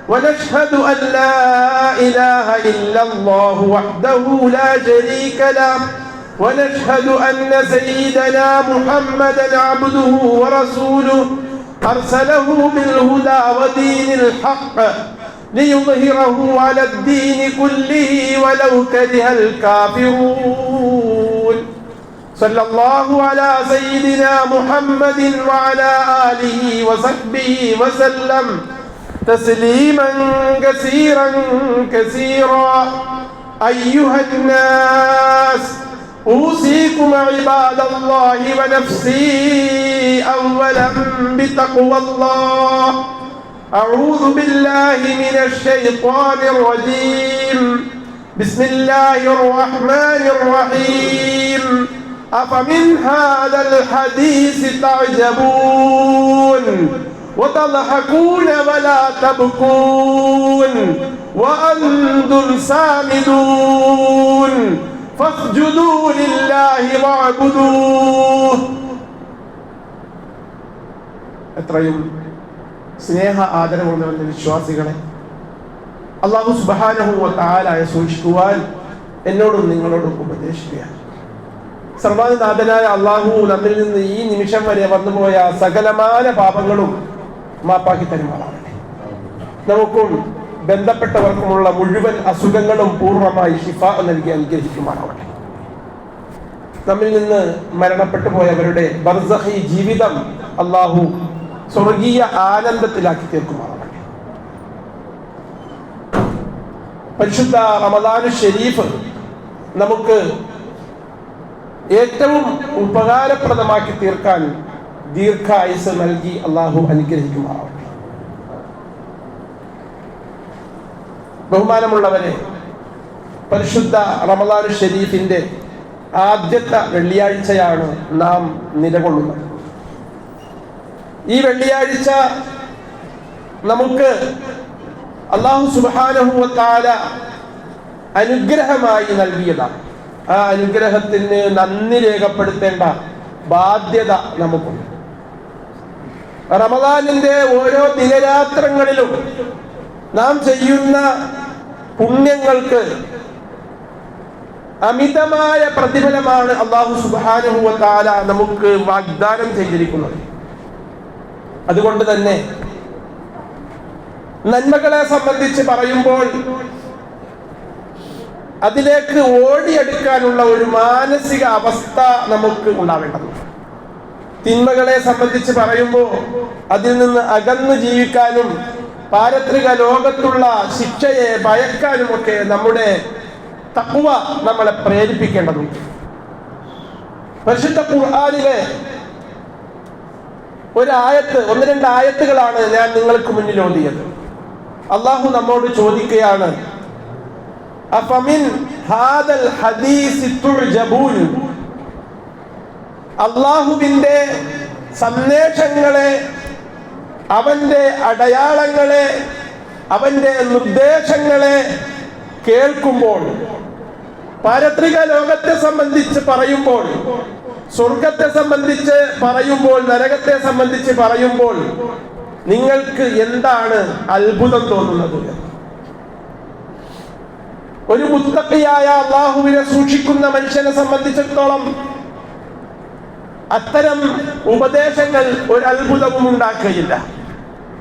ونشهد أن لا إله إلا الله وحده لا شريك له ونشهد أن سيدنا محمدا عبده ورسوله أرسله بالهدى ودين الحق ليظهره على الدين كله ولو كره الكافرون صلى الله على سيدنا محمد وعلى آله وصحبه وسلم تسليما كثيرا كثيرا. أيها الناس أوصيكم عباد الله ونفسي أولا بتقوى الله. أعوذ بالله من الشيطان الرجيم. بسم الله الرحمن الرحيم. أفمن هذا الحديث تعجبون وتضحكون ولا تبكون وأنتم سامدون فاسجدوا لله واعبدوه. എത്രയും സ്നേഹ ആദരവുള്ള വിശ്വാസികളെ, അല്ലാഹു സുബ്ഹാനഹു വ തആലയെ സൂക്ഷിക്കുവാൻ എന്നോടും നിങ്ങളോടും ഉപദേശിക്കുകയാണ്. സർവ്വനാഥനായ അല്ലാഹു നമ്മിൽ നിന്ന് ഈ നിമിഷം വരെ വന്നുപോയ സകലമായ പാപങ്ങളും മാപ്പാക്കി തരുമാറാവട്ടെ. നമുക്കും ബന്ധപ്പെട്ടവർക്കുമുള്ള മുഴുവൻ അസുഖങ്ങളും പൂർണ്ണമായി ശിഫ നൽകി അനുഗ്രഹിക്കുമാറാവട്ടെ. നമ്മിൽ നിന്ന് മരണപ്പെട്ടു പോയവരുടെ ബർസഖി ജീവിതം അല്ലാഹു സ്വർഗീയ ആനന്ദത്തിലാക്കി തീർക്കുമാറാവട്ടെ. പരിശുദ്ധ റമദാൻ ഷരീഫ് നമുക്ക് ഏറ്റവും ഉപകാരപ്രദമാക്കി തീർക്കാൻ ദീർഘായുസ് നൽകി അല്ലാഹു അനുഗ്രഹിക്കുമാറാവട്ടെ. ബഹുമാനമുള്ളവരെ, പരിശുദ്ധ റമദാൻ ഷരീഫിന്റെ ആദ്യത്തെ വെള്ളിയാഴ്ചയാണ് നാം നിലകൊള്ളുന്നത്. ഈ വെള്ളിയാഴ്ച നമുക്ക് അല്ലാഹു സുബ്ഹാനഹു വ തആല അനുഗ്രഹമായി നൽകിയതാണ്. ആ അനുഗ്രഹത്തിന് നന്ദി രേഖപ്പെടുത്തേണ്ട ബാധ്യത നമുക്കുണ്ട്. റമദാനിന്റെ ഓരോ ദിനരാത്രങ്ങളിലും നാം ചെയ്യുന്ന പുണ്യങ്ങൾക്ക് അമിതമായ പ്രതിഫലമാണ് അല്ലാഹു സുബ്ഹാനഹു വ തആല നമുക്ക് വാഗ്ദാനം ചെയ്തിരിക്കുന്നത്. അതുകൊണ്ട് തന്നെ നന്മകളെ സംബന്ധിച്ച് പറയുമ്പോൾ അതിലേക്ക് ഓടിയെടുക്കാനുള്ള ഒരു മാനസിക അവസ്ഥ നമുക്ക് ഉണ്ടാവേണ്ടതുണ്ട്. തിന്മകളെ സംബന്ധിച്ച് പറയുമ്പോൾ അതിൽ നിന്ന് അകന്നു ജീവിക്കാനും പാരത്രിക ലോകത്തുള്ള ശിക്ഷയെ ഭയക്കാനുമൊക്കെ നമ്മുടെ തഖ്വ നമ്മളെ പ്രേരിപ്പിക്കേണ്ടതുണ്ട്. പരിശുദ്ധ ഖുർആനിലെ ഒന്ന് രണ്ട് ആയത്തുകളാണ് ഞാൻ നിങ്ങൾക്ക് മുന്നിൽ ഓതിയത്. അല്ലാഹു നമ്മോട് ചോദിക്കുകയാണ്, അഫമിൻ ഹാദൽ ഹദീസി തുഅജബൂൻ. അല്ലാഹുവിന്റെ സന്ദേശങ്ങളെ, അവന്റെ അടയാളങ്ങളെ, അവന്റെ നിർദ്ദേശങ്ങളെ കേൾക്കുമ്പോൾ, പാരത്രിക ലോകത്തെ സംബന്ധിച്ച് പറയുമ്പോൾ, സ്വർഗത്തെ സംബന്ധിച്ച് പറയുമ്പോൾ, നരകത്തെ സംബന്ധിച്ച് പറയുമ്പോൾ നിങ്ങൾക്ക് എന്താണ് അത്ഭുതം തോന്നുന്നത്? ഒരു മുത്തഖിയായ അല്ലാഹുവിനെ സൂക്ഷിക്കുന്ന മനുഷ്യനെ സംബന്ധിച്ചിടത്തോളം അത്തരം ഉപദേശങ്ങൾ ഒരു അത്ഭുതവും ഉണ്ടാക്കുകയില്ല.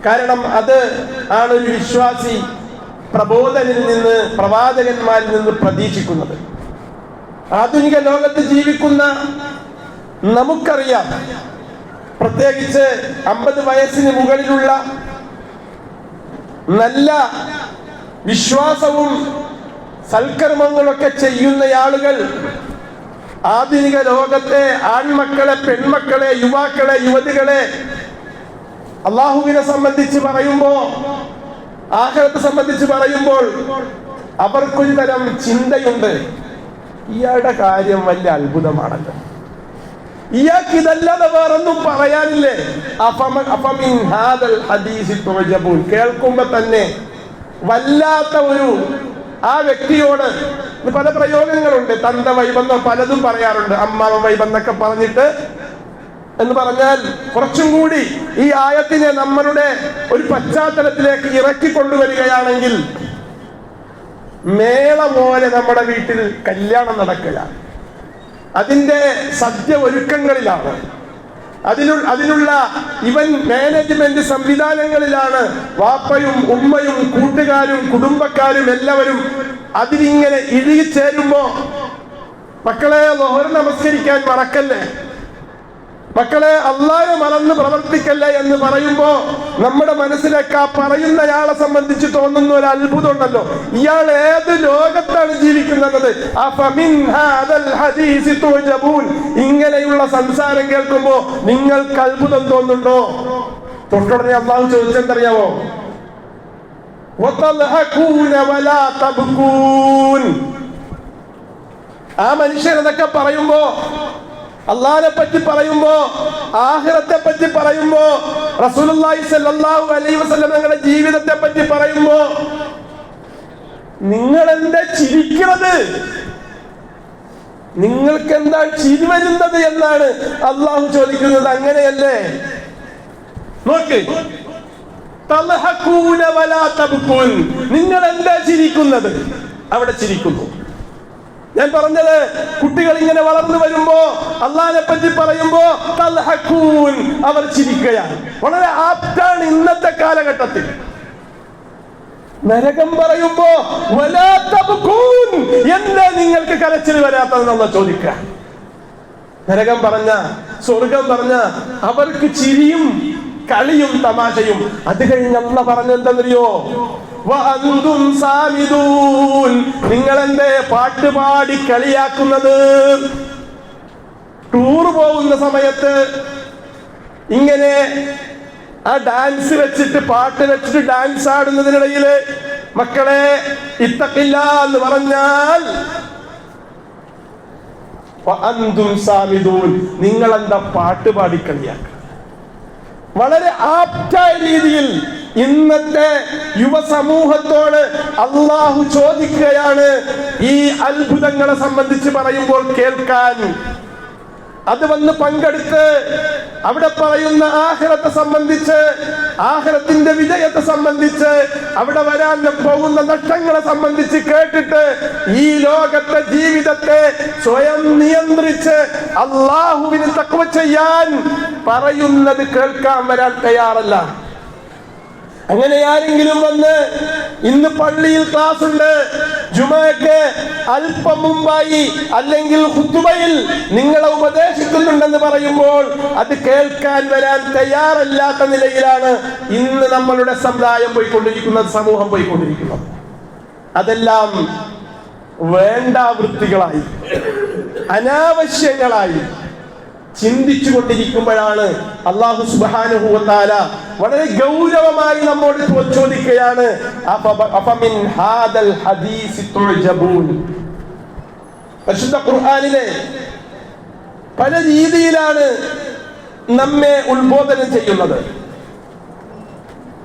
കാരണം അത് ആണ് ഒരു വിശ്വാസി പ്രബോധനിൽ നിന്ന്, പ്രവാചകന്മാരിൽ നിന്ന് പ്രതീക്ഷിക്കുന്നത്. ആധുനിക ലോകത്ത് ജീവിക്കുന്ന നമുക്കറിയാം, പ്രത്യേകിച്ച് 50 വയസ്സിന് മുകളിലുള്ള നല്ല വിശ്വാസവും സൽക്കർമ്മങ്ങളൊക്കെ ചെയ്യുന്ന ആളുകൾ ആധുനിക ലോകത്തെ ആൺമക്കളെ, പെൺമക്കളെ, യുവാക്കളെ, യുവതികളെ അല്ലാഹുവിനെ സംബന്ധിച്ച് പറയുമ്പോൾ, ആഖിറത്തെ സംബന്ധിച്ച് പറയുമ്പോൾ അവർക്കൊരു തരം ചിന്തയുണ്ട്. ഇയാളുടെ കാര്യം വലിയ അത്ഭുതമാണല്ലോ, ഇയാൾക്ക് ഇതല്ലാതെ വേറൊന്നും പറയാനില്ലേ? അഫമിൻ ഹാദൽ ഹദീസി തുഅജബൂൻ. കേൾക്കുമ്പോ തന്നെ വല്ലാത്ത ഒരു ആ വ്യക്തിയോട് പല പ്രയോഗങ്ങളുണ്ട്. തന്ത വൈബെന്നോ പലതും പറയാറുണ്ട്. അമ്മാവ വൈബെന്നൊക്കെ പറഞ്ഞിട്ട് എന്ന് പറഞ്ഞാൽ കുറച്ചും കൂടി ഈ ആയത്തിനെ നമ്മളുടെ ഒരു പശ്ചാത്തലത്തിലേക്ക് ഇറക്കിക്കൊണ്ടുവരികയാണെങ്കിൽ മേള പോലെ നമ്മുടെ വീട്ടിൽ കല്യാണം നടക്കുക, അതിൻ്റെ സദ്യ ഒരുക്കങ്ങളിലാണ്, അതിനുള്ള മാനേജ്മെന്റ് സംവിധാനങ്ങളിലാണ്. വാപ്പയും ഉമ്മയും കൂട്ടുകാരും കുടുംബക്കാരും എല്ലാവരും അതിലിങ്ങനെ ഇഴുകിച്ചേരുമ്പോ മക്കളെ ളുഹർ നമസ്കരിക്കാൻ മറക്കല്ലേ, മക്കളെ അല്ലാഹയെ മറന്ന് പ്രവർത്തിക്കല്ലേ എന്ന് പറയുമ്പോ നമ്മുടെ മനസ്സിലേക്ക് ആ പറയുന്നയാളെ സംബന്ധിച്ച് തോന്നുന്ന ഒരു അത്ഭുതം ഉണ്ടല്ലോ. ഇയാൾ ഏത് ലോകത്താണ് ജീവിക്കുന്നത്? ഇങ്ങനെയുള്ള സംസാരം കേൾക്കുമ്പോ നിങ്ങൾക്ക് അത്ഭുതം തോന്നുന്നുണ്ടോ? തൊട്ടുടനെ അള്ളാഹു ചോദിച്ചെന്തറിയാവോ? ആ മനുഷ്യൻ അതൊക്കെ പറയുമ്പോ, അള്ളാഹിനെ പറ്റി പറയുമ്പോ, ആഖിറത്തെ പറ്റി പറയുമ്പോ, റസൂലുള്ളാഹി സ്വല്ലല്ലാഹു അലൈഹി വസല്ലം തങ്ങളുടെ ജീവിതത്തെ പറ്റി പറയുമ്പോ നിങ്ങൾ എന്താ ചിരിക്കുന്നത്? നിങ്ങൾക്ക് എന്താ ചിരി വരുന്നത് എന്നാണ് അള്ളാഹു ചോദിക്കുന്നത്. അങ്ങനെയല്ലേ? നോക്ക്, തൽഹഖൂന വലാ തബ്കൂൻ, നിങ്ങൾ എന്താ ചിരിക്കുന്നത്? അവിടെ ചിരിക്കുന്നു. ഞാൻ പറഞ്ഞത്, കുട്ടികൾ ഇങ്ങനെ വളർന്നു വരുമ്പോ അള്ളാഹിനെ പറ്റി പറയുമ്പോ തൽഹഖൂൻ, അവർ ചിരിക്കുകയാണ്. വളരെ ആപ്റ്റാണ് ഇന്നത്തെ കാലഘട്ടത്തിൽ. നരകം പറയുമ്പോ വലാ തബ്കൂൻ, എന്താ നിങ്ങൾക്ക് കരച്ചിൽ വരാത്തതെന്നുള്ള ചോദിക്കുക. നരകം പറഞ്ഞ, സ്വർഗം പറഞ്ഞ അവർക്ക് ചിരിയും കളിയും തമാശയും. അത് കഴിഞ്ഞ് അല്ലാഹ് പറഞ്ഞെന്തറിയോ? വഅന്തും സാമിദൂൻ, നിങ്ങൾ എന്തേ പാട്ടുപാടി കളിയാക്കുന്നത്? ടൂർ പോകുന്ന സമയത്ത് ഇങ്ങനെ ആ ഡാൻസ് വെച്ചിട്ട്, പാട്ട് വെച്ചിട്ട് ഡാൻസ് ആടുന്നതിനിടയിൽ മക്കളെ ഇത്തഖില്ല എന്ന് പറഞ്ഞാൽ വഅന്തും സാമിദൂൻ, നിങ്ങൾ എന്താ പാട്ടുപാടി കളിയാക്കുക? വളരെ ആപ്റ്റായ രീതിയിൽ ഇന്നത്തെ യുവസമൂഹത്തോട് അള്ളാഹു ചോദിക്കുകയാണ് ഈ അത്ഭുതങ്ങളെ സംബന്ധിച്ച് പറയുമ്പോൾ കേൾക്കാൻ. അത് വന്ന് പങ്കെടുത്ത് അവിടെ പറയുന്ന ആഖിറത്തെ സംബന്ധിച്ച്, ആഖിറത്തിന്റെ വിജയത്തെ സംബന്ധിച്ച്, അവിടെ വരാൻ പോകുന്ന നഷ്ടങ്ങളെ സംബന്ധിച്ച് കേട്ടിട്ട് ഈ ലോകത്തെ ജീവിതത്തെ സ്വയം നിയന്ത്രിച്ച് അള്ളാഹുവിന് തഖ്വ ചെയ്യാൻ പറയുന്നത് കേൾക്കാൻ വരാൻ തയ്യാറല്ല. അങ്ങനെ ആരെങ്കിലും വന്ന് ഇന്ന് പള്ളിയിൽ ക്ലാസ് ഉണ്ട്, ജുമഅക്ക് അല്പം മുമ്പായി അല്ലെങ്കിൽ ഖുതുബയിൽ നിങ്ങളെ ഉപദേശിക്കുന്നുണ്ടെന്ന് പറയുമ്പോൾ അത് കേൾക്കാൻ വരാൻ തയ്യാറല്ലാത്ത നിലയിലാണ് ഇന്ന് നമ്മളുടെ സമുദായം പോയിക്കൊണ്ടിരിക്കുന്നത്, സമൂഹം പോയിക്കൊണ്ടിരിക്കുന്നത്. അതെല്ലാം വേണ്ടാവൃത്തികളായി, അനാവശ്യങ്ങളായി ചിന്തിച്ചു കൊണ്ടിരിക്കുമ്പോഴാണ് അല്ലാഹു സുബ്ഹാനഹു വ തആല വളരെ ഗൗരവമായി നമ്മോട് ചോദിക്കുകയാണ്, അഫമിൻ ഹാദൽ ഹദീസി തുഅജബൂൻ. പരിശുദ്ധ ഖുർആനിലെ പല രീതിയിലാണ് നമ്മെ ഉത്ബോധനം ചെയ്യുന്നത്.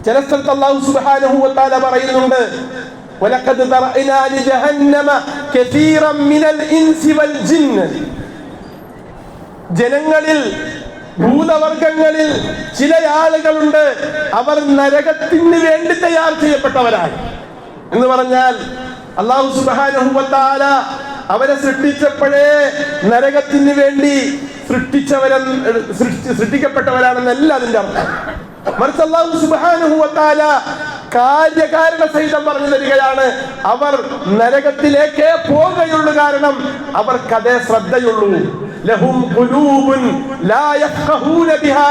ചില സ്ഥലത്ത് അല്ലാഹു സുബ്ഹാനഹു വ തആല പറയുന്നുണ്ട്, വലഖദ് ദറഅനാ ലിജഹന്നമ കസീറൻ മിനൽ ഇൻസി വൽ ജിന്ന്. ജനങ്ങളിൽ, ഭൂതവർഗങ്ങളിൽ ചില ആളുകളുണ്ട്, അവർ നരകത്തിന് വേണ്ടി തയ്യാർ ചെയ്യപ്പെട്ടവരാണ് എന്ന് പറഞ്ഞാൽ അല്ലാഹു സുബ്ഹാനഹു വ തആല അവരെ സൃഷ്ടിച്ചപ്പോഴേ നരകത്തിന് വേണ്ടി സൃഷ്ടിക്കപ്പെട്ടവരാണെന്നല്ല അതിന്റെ അർത്ഥം. മറിച്ച് അല്ലാഹു സുബ്ഹാനഹു വ തആല കാര്യകാരണ സഹിതം പറഞ്ഞു തരികയാണ്, അവർ നരകത്തിലേക്കേ പോകുകയുള്ളൂ, കാരണം അവർക്കതേ ശ്രദ്ധയുള്ളൂ. ലഹും ഖുലൂബുൻ ലാ യഫ്ഖഹൂന ബിഹാ,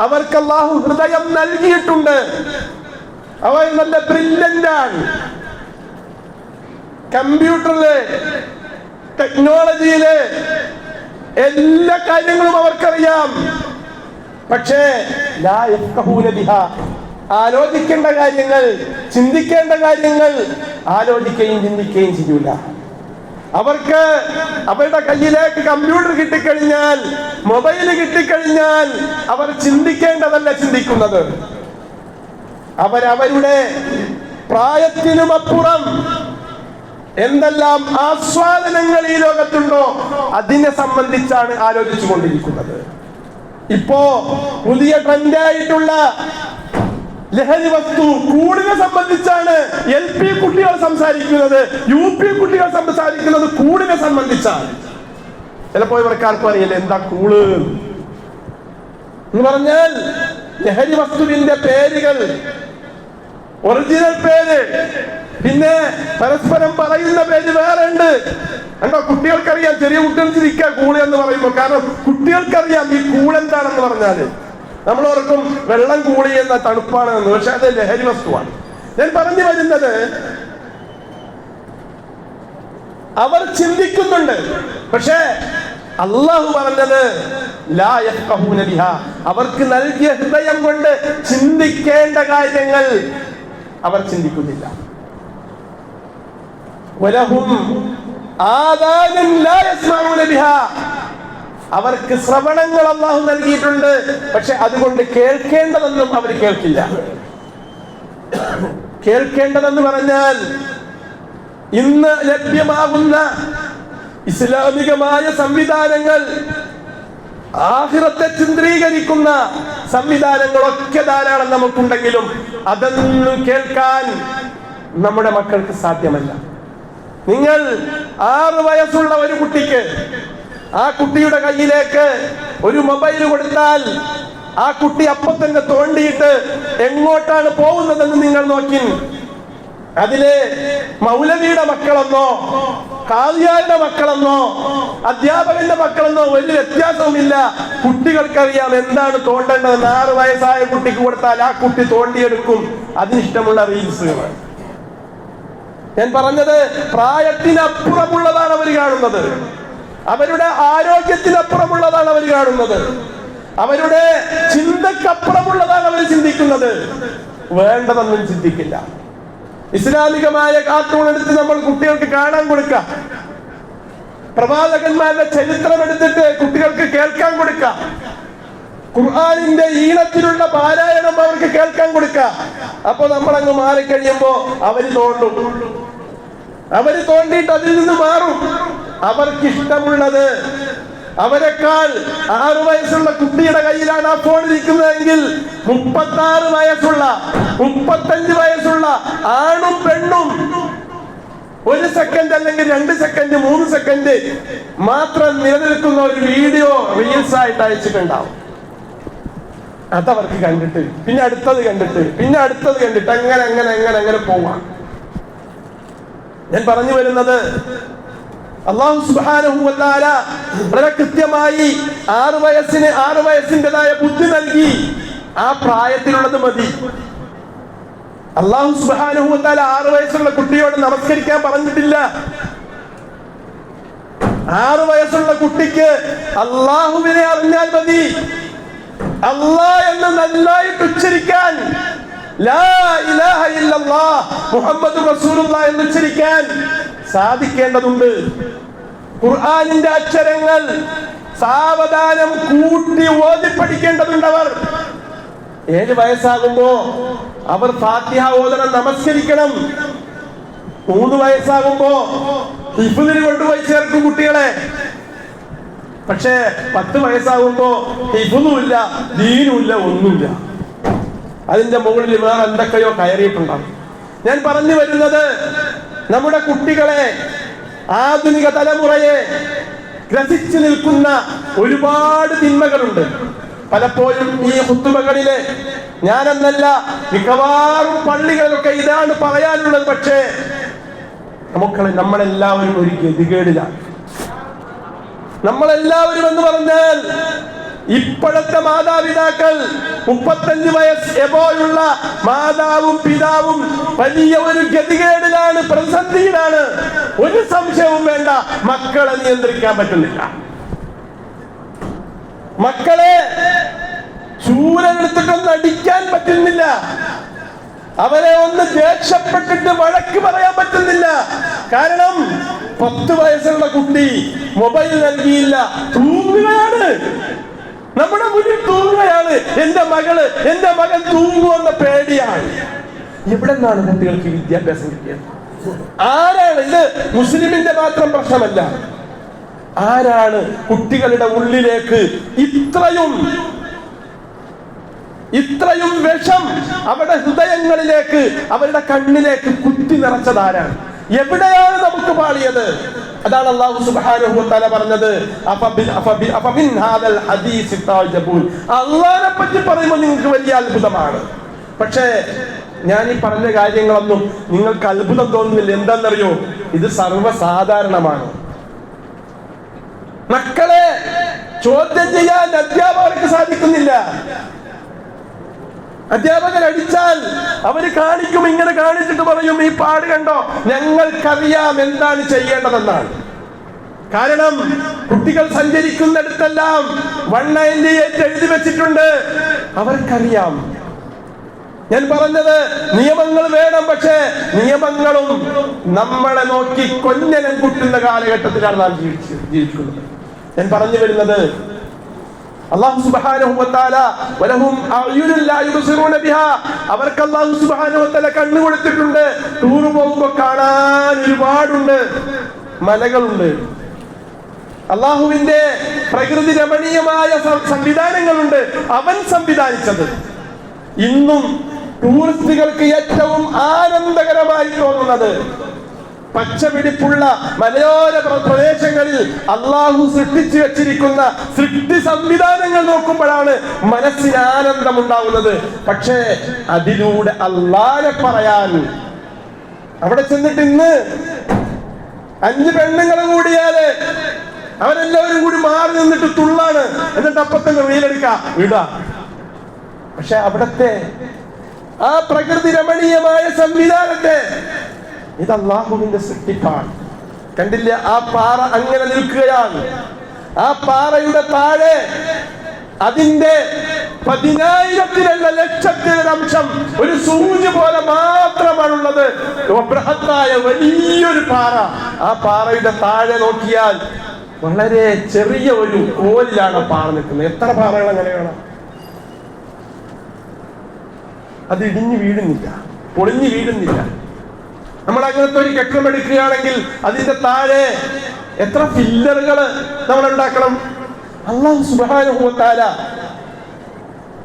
അവർക്ക് അല്ലാഹു ഹൃദയം നൽകിയിട്ടുണ്ട്, അവർ നല്ല ബ്രില്യന്റ് ആണ്. കമ്പ്യൂട്ടറില്, ടെക്നോളജിയില് എല്ലാ കാര്യങ്ങളും അവർക്കറിയാം. പക്ഷേ ലാ യഫ്ഖഹൂന ബിഹാ, ആലോചിക്കേണ്ട കാര്യങ്ങൾ, ചിന്തിക്കേണ്ട കാര്യങ്ങൾ ആലോചിക്കുകയും ചിന്തിക്കുകയും ചെയ്യൂല. അവർക്ക് അവരുടെ കയ്യിലേക്ക് കമ്പ്യൂട്ടർ കിട്ടിക്കഴിഞ്ഞാൽ, മൊബൈൽ കിട്ടിക്കഴിഞ്ഞാൽ അവർ ചിന്തിക്കേണ്ടതല്ല ചിന്തിക്കുന്നത്. അവരവരുടെ പ്രായത്തിനുമപ്പുറം എന്തെല്ലാം ആസ്വാദനങ്ങൾ ഈ ലോകത്തുണ്ടോ അതിനെ സംബന്ധിച്ചാണ് ആലോചിച്ചു കൊണ്ടിരിക്കുന്നത്. ഇപ്പോ പുതിയ ട്രെൻഡായിട്ടുള്ള ലഹരി വസ്തു കൂടിനെ സംബന്ധിച്ചാണ് LP കുട്ടികൾ സംസാരിക്കുന്നത്, UP കുട്ടികൾ സംസാരിക്കുന്നത് കൂടിനെ സംബന്ധിച്ചാണ്. ചിലപ്പോ ഇവർക്ക് ആർക്കും അറിയില്ല എന്താ കൂള് എന്ന് പറഞ്ഞാൽ. ലഹരി വസ്തുവിന്റെ പേരുകൾ, ഒറിജിനൽ പേര്, പിന്നെ പരസ്പരം പറയുന്ന പേര് വേറെ ഉണ്ട്. കണ്ടോ, കുട്ടികൾക്കറിയാം, ചെറിയ കുട്ടികൾക്ക് നിൽക്കുക കൂള് എന്ന് പറയുമ്പോൾ. കാരണം കുട്ടികൾക്കറിയാം ഈ കൂൾ എന്താണെന്ന് പറഞ്ഞാല്. നമ്മൾ ഓർക്കും വെള്ളം കൂളി എന്ന തണുപ്പാണ് എന്ന്, പക്ഷെ അത് ലഹരി വസ്തുവാണ്. ഞാൻ പറഞ്ഞു വരുന്നത്, അവർ ചിന്തിക്കുന്നുണ്ട്, പക്ഷേ അള്ളാഹു പറഞ്ഞത് ലാ യഫ്ഖഹൂന ബിഹാ, അവർക്ക് നൽകിയ ഹൃദയം കൊണ്ട് ചിന്തിക്കേണ്ട കാര്യങ്ങൾ അവർ ചിന്തിക്കുന്നില്ല. വലഹും ആദാനുൻ ലാ യസ്മഊന ബിഹാ, അവർക്ക് ശ്രവണങ്ങൾ അള്ളാഹു നൽകിയിട്ടുണ്ട്, പക്ഷെ അതുകൊണ്ട് കേൾക്കേണ്ടതൊന്നും അവർ കേൾക്കില്ല. കേൾക്കേണ്ടതെന്ന് പറഞ്ഞാൽ ഇന്ന് ലഭ്യമാകുന്ന ഇസ്ലാമികമായ സംവിധാനങ്ങൾ, ആഖിറത്തെ ചിത്രീകരിക്കുന്ന സംവിധാനങ്ങളൊക്കെ ധാരാളം നമുക്കുണ്ടെങ്കിലും അതൊന്നും കേൾക്കാൻ നമ്മുടെ മക്കൾക്ക് സാധ്യമല്ല. നിങ്ങൾ 6 വയസ്സുള്ള ഒരു കുട്ടിക്ക് ആ കുട്ടിയുടെ കയ്യിലേക്ക് ഒരു മൊബൈൽ കൊടുത്താൽ ആ കുട്ടി അപ്പം തന്നെ തോണ്ടിയിട്ട് എങ്ങോട്ടാണ് പോകുന്നതെന്ന് നിങ്ങൾ നോക്കി. അതിലെ മൗലവിയുടെ മക്കളെന്നോ ഖാദിയാരുടെ മക്കളെന്നോ അധ്യാപകന്റെ മക്കളെന്നോ ഒരു വ്യത്യാസവുമില്ല. കുട്ടികൾക്കറിയാം എന്താണ് തോണ്ടേണ്ടതെന്ന്. 6 വയസ്സായ കുട്ടിക്ക് കൊടുത്താൽ ആ കുട്ടി തോണ്ടിയെടുക്കും അതിനിഷ്ടമുള്ള റീൽസുകൾ. ഞാൻ പറഞ്ഞത് പ്രായത്തിനപ്പുറമുള്ളതാണ് അവർ കാണുന്നത്, അവരുടെ ആരോഗ്യത്തിനപ്പുറമുള്ളതാണ് അവർ കാണുന്നത്, അവരുടെ ചിന്തക്കപ്പുറമുള്ളതാണ് അവർ ചിന്തിക്കുന്നത്. വേണ്ടതൊന്നും ചിന്തിക്കില്ല. ഇസ്ലാമികമായ കാർട്ടൂൺ എടുത്ത് നമ്മൾ കുട്ടികൾക്ക് കാണാൻ കൊടുക്കാം, പ്രവാചകന്മാരുടെ ചരിത്രം എടുത്തിട്ട് കുട്ടികൾക്ക് കേൾക്കാൻ കൊടുക്കാം, ഖുർആനിന്റെ ഈണത്തിലുള്ള പാരായണം അവർക്ക് കേൾക്കാൻ കൊടുക്കാം. അപ്പൊ നമ്മളങ്ങ് മാറിക്കഴിയുമ്പോ അവര് തോണ്ടും, അവര് തോണ്ടിയിട്ട് അതിൽ നിന്ന് മാറും. അവർക്കിഷ്ടമുള്ളത്, അവരെക്കാൾ 6 വയസ്സുള്ള കുട്ടിയുടെ കയ്യിലാണ് ആ ഫോൺ ഇരിക്കുന്നതെങ്കിൽ 36 വയസ്സുള്ള 35 വയസ്സുള്ള ആണും പെണ്ണും 1 സെക്കൻഡ് അല്ലെങ്കിൽ 2 സെക്കൻഡ് 3 സെക്കൻഡ് മാത്രം നിലനിൽക്കുന്ന ഒരു വീഡിയോ റീൽസ് ആയിട്ട് അയച്ചിട്ടുണ്ടാവും. അതവർക്ക് കണ്ടിട്ട് പിന്നെ അടുത്തത് കണ്ടിട്ട് പിന്നെ അടുത്തത് കണ്ടിട്ട് അങ്ങനെ അങ്ങനെ അങ്ങനെ അങ്ങനെ പോവാം. ഞാൻ പറഞ്ഞു വരുന്നത്, അല്ലാഹു സുബ്ഹാനഹു വ തആല വളരെ കൃത്യമായി 6 വയസ്സിന് 6 വയസ്സിൻ്റെതായ ബുദ്ധി നൽകി. ആ പ്രായത്തിലുള്ളത് മതി. അല്ലാഹു സുബ്ഹാനഹു വ തആല 6 വയസ്സുള്ള കുട്ടിയോട് നമസ്കരിക്കാൻ പറഞ്ഞിട്ടില്ല. 6 വയസ്സുള്ള കുട്ടിക്ക് അല്ലാഹുവിനെ അറിഞ്ഞാൽ മതി. അല്ലാഹ് എന്ന് നന്നായിട്ട് ഉച്ചരിക്കാൻ, ലാ ഇലാഹ ഇല്ലല്ലാഹ് മുഹമ്മദുർ റസൂലുള്ളാഹ് എന്ന് ഉച്ചരിക്കാൻ സാധിക്കേണ്ടതുണ്ട്. ഖുർആനിന്റെ അക്ഷരങ്ങൾ സാവധാനം കൂട്ടി ഓതി പഠിക്കേണ്ടതുണ്ട്. അവർ 7 വയസ്സാകുമ്പോ അവർ ഫാത്തിഹ ഓതണം, നമസ്കരിക്കണം. 3 വയസ്സാകുമ്പോ ഹിഫ്ളിന് കൊണ്ടുപോയി ചേർക്കും കുട്ടികളെ. പക്ഷേ 10 വയസ്സാകുമ്പോ ഹിഫ്ളുമില്ല, ദീനുമില്ല, ഒന്നുമില്ല. അതിന്റെ മുകളിൽ വേറെ എന്തൊക്കെയോ കയറിയിട്ടുണ്ടാവും. ഞാൻ പറഞ്ഞു വരുന്നത്, നമ്മുടെ കുട്ടികളെ, ആധുനിക തലമുറയെ ഗ്രസിച്ചു നിൽക്കുന്ന ഒരുപാട് തിന്മകളുണ്ട്. പലപ്പോഴും ഈ ഖുതുബകളിലെ, ഞാനെന്നല്ല മിക്കവാറും പള്ളികളിലൊക്കെ ഇതാണ് പറയാനുള്ളത്. പക്ഷേ നമ്മളെല്ലാവരും ഒരു ഗതികേടിലാണ്. നമ്മളെല്ലാവരും എന്ന് പറഞ്ഞാൽ ഇപ്പോഴത്തെ മാതാപിതാക്കൾ 35 വയസ്സ് എബോയുള്ള മാതാവും പിതാവും വലിയ ഒരു ഗതികേടിലാണ്, പ്രതിസന്ധിയിലാണ്. ഒരു സംശയവും വേണ്ട, മക്കളെ നിയന്ത്രിക്കാൻ പറ്റുന്നില്ല. മക്കളെ ചൂലെടുത്തിട്ടൊന്ന് അടിക്കാൻ പറ്റുന്നില്ല. അവരെ ഒന്ന് ദേഷ്യപ്പെട്ടിട്ട് വഴക്ക് പറയാൻ പറ്റുന്നില്ല. കാരണം 10 വയസ്സുള്ള കുട്ടി മൊബൈൽ നൽകിയില്ല, തൂങ്ങുകയാണ്. നമ്മുടെ മുന്നിൽ തൂങ്ങുകയാണ്. എന്റെ മകൻ തൂങ്ങുമെന്ന പേടിയാണ്. ഇവിടെ നിന്നാണ് കുട്ടികൾക്ക് വിദ്യാഭ്യാസം കിട്ടിയത്? ആരാണ് ഇത്? മുസ്ലിമിന്റെ മാത്രം പ്രശ്നമല്ല. ആരാണ് കുട്ടികളുടെ ഉള്ളിലേക്ക് ഇത്രയും ഇത്രയും വിഷം അവരുടെ ഹൃദയങ്ങളിലേക്ക്, അവരുടെ കണ്ണിലേക്ക് കുത്തി നിറച്ചതാരാണ്? എവിടെയാണ് നമുക്ക് പാളിയത്? അതാണ് അല്ലാഹു സുബ്ഹാനഹു വ തആല പറഞ്ഞത്, അഫമിൻ ഹാദൽ ഹദീസ് തഅജബൂൻ. അല്ലാഹുവിനെ പറ്റി പറയുമ്പോൾ നിങ്ങൾക്ക് വലിയ അത്ഭുതമാണ്. പക്ഷേ ഞാൻ ഈ പറഞ്ഞ കാര്യങ്ങളൊന്നും നിങ്ങൾക്ക് അത്ഭുതം തോന്നുന്നില്ല. എന്താണെന്നറിയോ? ഇത് സർവ്വസാധാരണമാണ്. മക്കളെ ചോദ്യം ചെയ്യാൻ അധ്യാപകർക്ക് സാധിക്കുന്നില്ല. അധ്യാപകർ അടിച്ചാൽ അവര് കാണിക്കും, ഇങ്ങനെ കാണിച്ചിട്ട് പറയും, ഈ പാട് കണ്ടോ, ഞങ്ങൾക്കറിയാം എന്താണ് ചെയ്യേണ്ടതെന്നാണ്. കാരണം കുട്ടികൾ സഞ്ചരിക്കുന്നിടത്തെല്ലാം 198 എഴുതി വെച്ചിട്ടുണ്ട്. അവർക്കറിയാം. ഞാൻ പറഞ്ഞത് നിയമങ്ങൾ വേണം, പക്ഷേ നിയമങ്ങളും നമ്മളെ നോക്കി കൊഞ്ഞനം കുട്ടുന്ന കാലഘട്ടത്തിലാണ് നാം ജീവിക്കുന്നത്. ഞാൻ പറഞ്ഞു വരുന്നത്, അല്ലാഹു സുബ്ഹാനഹു വ തആല വലഹും അഅ്യുനുൻ ലാ യുബ്സിറൂന ബിഹാ, അവർക്ക് അല്ലാഹു സുബ്ഹാനഹു വ തആല കണ്ണ് കൊടുത്തിട്ടുണ്ട്. ടൂർ പോകുമ്പോൾ കാണാൻ ഒരുപാടുണ്ട്, മലകളുണ്ട്, അല്ലാഹുവിന്റെ പ്രകൃതി രമണീയമായ സംവിധാനങ്ങളുണ്ട്. അവൻ സംവിധാനിച്ചത്. ഇന്നും ടൂറിസ്റ്റുകൾക്ക് ഏറ്റവും ആനന്ദകരമായി തോന്നുന്നത് പച്ചപിടിപ്പുള്ള മലയോര പ്രദേശങ്ങളിൽ അള്ളാഹു സൃഷ്ടിച്ചു വെച്ചിരിക്കുന്ന സൃഷ്ടി സംവിധാനങ്ങൾ നോക്കുമ്പോഴാണ് മനസ്സിന് ആനന്ദമുണ്ടാവുന്നത്. പക്ഷേ അതിലൂടെ അള്ളാനെ പറയാൻ അവിടെ ചെന്നിട്ട് ഇന്ന് 5 പെണ്ണുങ്ങൾ കൂടിയാല് അവരെല്ലാവരും കൂടി മാറി നിന്നിട്ട് തുള്ളാണ്, എന്നിട്ട് അപ്പത്തന്നെ റീലെടുക്കാം, വിടാ. പക്ഷെ അവിടത്തെ ആ പ്രകൃതി രമണീയമായ സംവിധാനത്തെ, ഇത് അല്ലാഹുവിന്റെ സൃഷ്ടിപ്പാണ്. കണ്ടില്ല, ആ പാറ അങ്ങനെ നിൽക്കുകയാണ്. ആ പാറയുടെ താഴെ അതിന്റെ 10,000-ത്തിലല്ല ലക്ഷത്തിലൊരംശം ഒരു സൂചി പോലെ മാത്രമാണുള്ളത്. ബൃഹത്തായ വലിയൊരു പാറ. ആ പാറയുടെ താഴെ നോക്കിയാൽ വളരെ ചെറിയ ഒരു കോലിലാണ് പാറ നിൽക്കുന്നത്. എത്ര പാറകൾ അങ്ങനെയാണ്? അത് ഇടിഞ്ഞു വീഴുന്നില്ല, പൊളിഞ്ഞു വീഴുന്നില്ല. നമ്മൾ അങ്ങനത്തെ ഒരു കെട്ടിടം എടുക്കുകയാണെങ്കിൽ അതിന്റെ താഴെ എത്ര ഫില്ലറുകൾ നമ്മൾ ഉണ്ടാക്കണം? അല്ലാഹു സുബ്ഹാനഹു വ തആല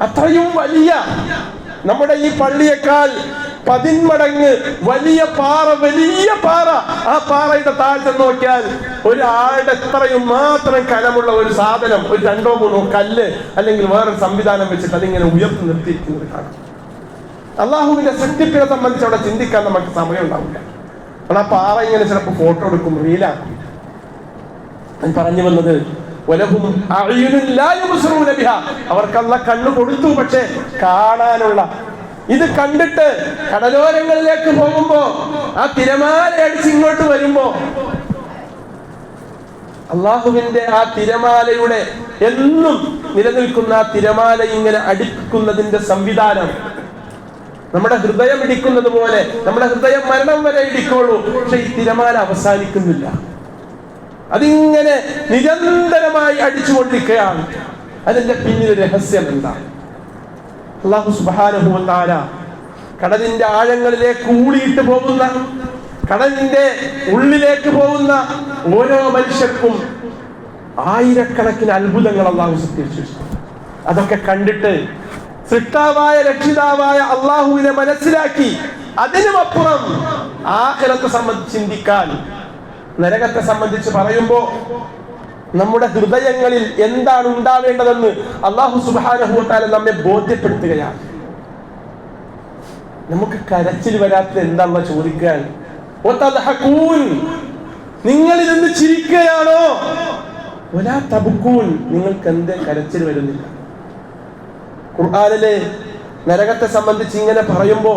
അത്രയും വലിയ, നമ്മുടെ ഈ പള്ളിയേക്കാൾ 10 മടങ്ങ് വലിയ പാറ, വലിയ പാറ. ആ പാറയുടെ താഴെ നോക്കിയാൽ ഒരാളുടെ എത്രയും മാത്രം കനമുള്ള ഒരു സാധനം, ഒരു 2-3 കല്ല് അല്ലെങ്കിൽ വേറൊരു സംവിധാനം വെച്ചിട്ട് അതിങ്ങനെ ഉയർത്തി നിർത്തിയിരിക്കുന്നത് കാണാം. അള്ളാഹുവിന്റെ സൃഷ്ടിപ്പിനെ സംബന്ധിച്ച് അവിടെ ചിന്തിക്കാൻ നമുക്ക് സമയം ഉണ്ടാവില്ല. ആ പാറ ഇങ്ങനെ ചിലപ്പോൾ ഫോട്ടോ എടുക്കും, റീലാക്കും. ഞാൻ പറഞ്ഞു വന്നത്, അവർക്കല്ല കണ്ണു കൊടുത്തു, പക്ഷെ കാണാനുള്ള, ഇത് കണ്ടിട്ട് കടലോരങ്ങളിലേക്ക് പോകുമ്പോ ആ തിരമാല അടിച്ച് ഇങ്ങോട്ട് വരുമ്പോ അള്ളാഹുവിന്റെ ആ തിരമാലയുടെ എന്നും നിലനിൽക്കുന്ന ആ തിരമാല ഇങ്ങനെ അടിക്കുന്നതിന്റെ സംവിധാനം നമ്മുടെ ഹൃദയം ഇടിക്കുന്നത് പോലെ, നമ്മുടെ ഹൃദയം മരണം വരെ ഇടിക്കുള്ളൂ. പക്ഷെ ഈ തിരമാല അവസാനിക്കുന്നില്ല, അതിങ്ങനെ നിരന്തരമായി അടിച്ചുകൊണ്ടിരിക്കുകയാണ്. അതിന്റെ പിന്നിൽ രഹസ്യം എന്താണ്? അല്ലാഹു സുബ്ഹാനഹു വ തആല കടലിന്റെ ആഴങ്ങളിലേക്ക് ഊളിയിട്ട് പോകുന്ന, കടലിന്റെ ഉള്ളിലേക്ക് പോകുന്ന ഓരോ മനുഷ്യർക്കും ആയിരക്കണക്കിന് അത്ഭുതങ്ങൾ അല്ലാഹു സൃഷ്ടിച്ചു. അതൊക്കെ കണ്ടിട്ട് സൃഷ്ടാവായ രക്ഷിതാവായ അള്ളാഹുവിനെ മനസ്സിലാക്കി അതിനുമപ്പുറം ആഖിറത്തെ സംബന്ധിച്ച് ചിന്തിക്കാൻ, നരകത്തെ സംബന്ധിച്ച് പറയുമ്പോൾ നമ്മുടെ ഹൃദയങ്ങളിൽ എന്താണ് ഉണ്ടാവേണ്ടതെന്ന് അല്ലാഹു സുബ്ഹാനഹു വ തആല നമ്മെ ബോധ്യപ്പെടുത്തുകയാണ്. നമുക്ക് കരച്ചിൽ വരാത്തത് എന്താണെന്ന് ചോദിക്കാൻ, നിങ്ങൾ ഇരുന്ന് ചിരിക്കുകയാണോ? വലാ തബ്കൂൻ, നിങ്ങൾക്ക് എന്തേ കരച്ചിൽ വരുന്നില്ല? ഖുർആനിലെ നരകത്തെ സംബന്ധിച്ച് ഇങ്ങനെ പറയുമ്പോ,